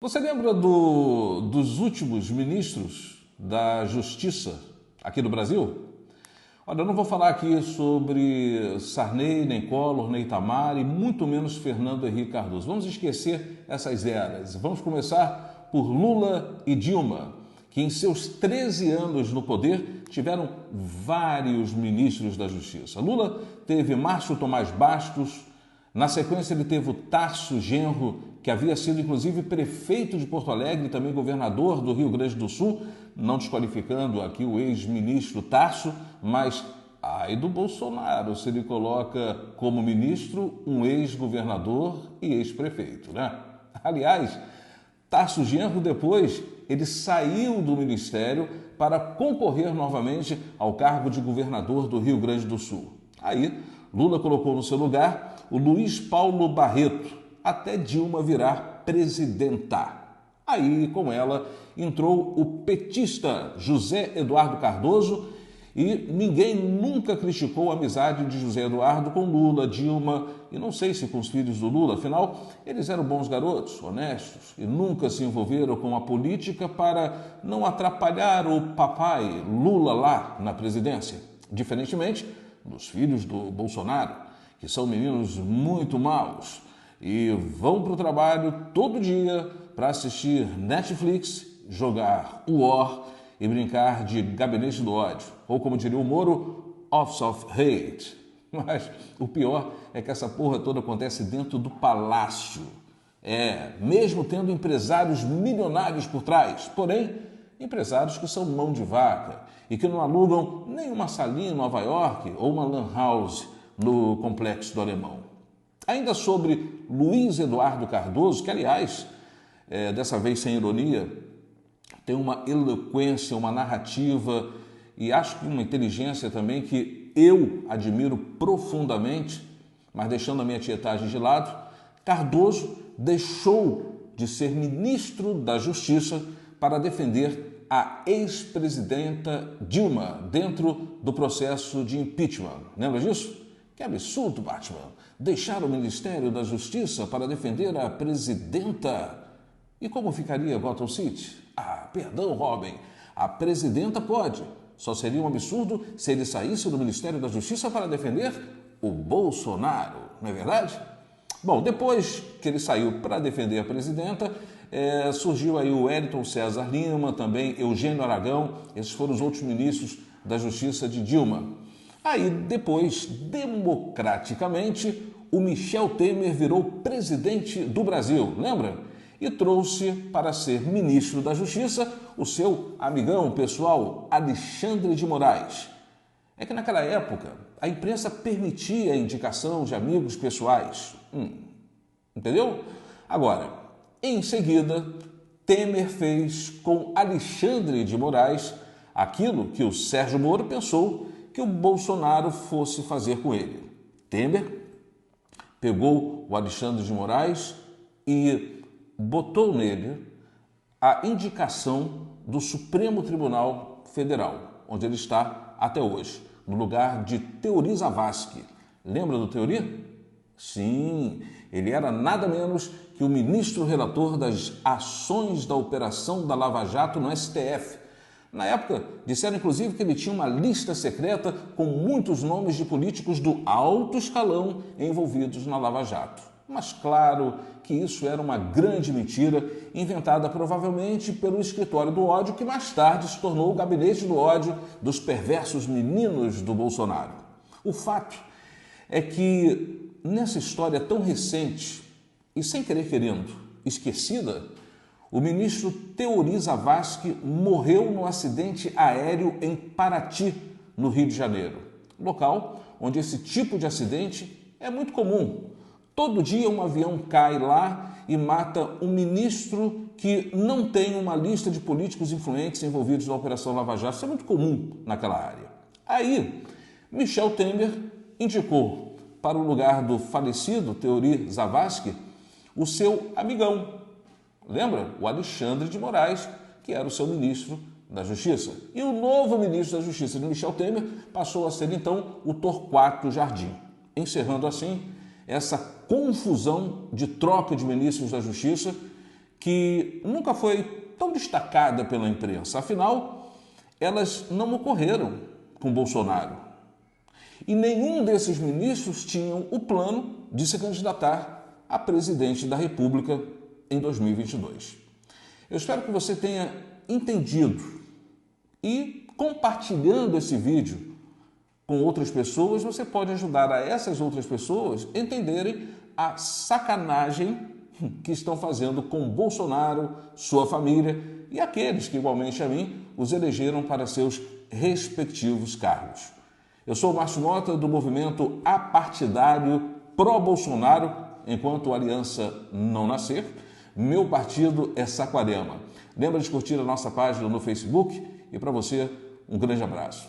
Você lembra dos últimos ministros da Justiça aqui do Brasil? Olha, eu não vou falar aqui sobre Sarney, nem Collor, nem Itamar e muito menos Fernando Henrique Cardoso. Vamos esquecer essas eras. Vamos começar por Lula e Dilma, que em seus 13 anos no poder tiveram vários ministros da Justiça. Lula teve Márcio Tomás Bastos, na sequência ele teve o Tarso Genro, que havia sido inclusive prefeito de Porto Alegre e também governador do Rio Grande do Sul, não desqualificando aqui o ex-ministro Tarso, mas ai do Bolsonaro se ele coloca como ministro um ex-governador e ex-prefeito, né? Aliás, Tarso Genro depois ele saiu do ministério para concorrer novamente ao cargo de governador do Rio Grande do Sul. Aí, Lula colocou no seu lugar o Luiz Paulo Barreto, até Dilma virar presidenta. Aí, com ela, entrou o petista José Eduardo Cardoso e ninguém nunca criticou a amizade de José Eduardo com Lula, Dilma e não sei se com os filhos do Lula. Afinal, eles eram bons garotos, honestos e nunca se envolveram com a política para não atrapalhar o papai Lula lá na presidência. Diferentemente dos filhos do Bolsonaro, que são meninos muito maus e vão para o trabalho todo dia para assistir Netflix, jogar War e brincar de gabinete do ódio. Ou como diria o Moro, Office of Hate. Mas o pior é que essa porra toda acontece dentro do palácio. Mesmo tendo empresários milionários por trás. Porém, empresários que são mão de vaca e que não alugam nem uma salinha em Nova York ou uma lan house no Complexo do Alemão. Ainda sobre Luiz Eduardo Cardoso, que aliás, dessa vez sem ironia, tem uma eloquência, uma narrativa e acho que uma inteligência também que eu admiro profundamente, mas deixando a minha tietagem de lado, Cardoso deixou de ser ministro da Justiça para defender a ex-presidenta Dilma dentro do processo de impeachment. Lembra disso? Que absurdo, Batman. Deixar o Ministério da Justiça para defender a presidenta. E como ficaria Gotham City? Perdão, Robin. A presidenta pode. Só seria um absurdo se ele saísse do Ministério da Justiça para defender o Bolsonaro. Não é verdade? Bom, depois que ele saiu para defender a presidenta, surgiu aí o Wellington César Lima, também Eugênio Aragão. Esses foram os outros ministros da Justiça de Dilma. Aí, depois, democraticamente, o Michel Temer virou presidente do Brasil, lembra? E trouxe para ser ministro da Justiça o seu amigão pessoal, Alexandre de Moraes. É que naquela época, a imprensa permitia a indicação de amigos pessoais. Entendeu? Agora, em seguida, Temer fez com Alexandre de Moraes aquilo que o Sérgio Moro pensou que o Bolsonaro fosse fazer com ele. Temer pegou o Alexandre de Moraes e botou nele a indicação do Supremo Tribunal Federal, onde ele está até hoje, no lugar de Teori Zavascki. Lembra do Teori? Sim, ele era nada menos que o ministro relator das ações da operação da Lava Jato no STF. Na época, disseram inclusive que ele tinha uma lista secreta com muitos nomes de políticos do alto escalão envolvidos na Lava Jato. Mas claro que isso era uma grande mentira, inventada provavelmente pelo escritório do ódio, que mais tarde se tornou o gabinete do ódio dos perversos meninos do Bolsonaro. O fato é que nessa história tão recente e sem querer querendo esquecida, o ministro Teori Zavascki morreu no acidente aéreo em Paraty, no Rio de Janeiro, local onde esse tipo de acidente é muito comum. Todo dia um avião cai lá e mata um ministro que não tem uma lista de políticos influentes envolvidos na Operação Lava Jato. Isso é muito comum naquela área. Aí, Michel Temer indicou para o lugar do falecido Teori Zavascki o seu amigão. Lembra? O Alexandre de Moraes, que era o seu ministro da Justiça. E o novo ministro da Justiça de Michel Temer passou a ser, então, o Torquato Jardim, encerrando assim essa confusão de troca de ministros da Justiça que nunca foi tão destacada pela imprensa. Afinal, elas não ocorreram com Bolsonaro. E nenhum desses ministros tinham o plano de se candidatar a presidente da República em 2022. Eu espero que você tenha entendido e, compartilhando esse vídeo com outras pessoas, você pode ajudar a essas outras pessoas a entenderem a sacanagem que estão fazendo com Bolsonaro, sua família e aqueles que, igualmente a mim, os elegeram para seus respectivos cargos. Eu sou o Márcio Mota, do movimento apartidário pró-Bolsonaro, enquanto a aliança não nascer. Meu partido é Saquarema. Lembra de curtir a nossa página no Facebook? E para você, um grande abraço.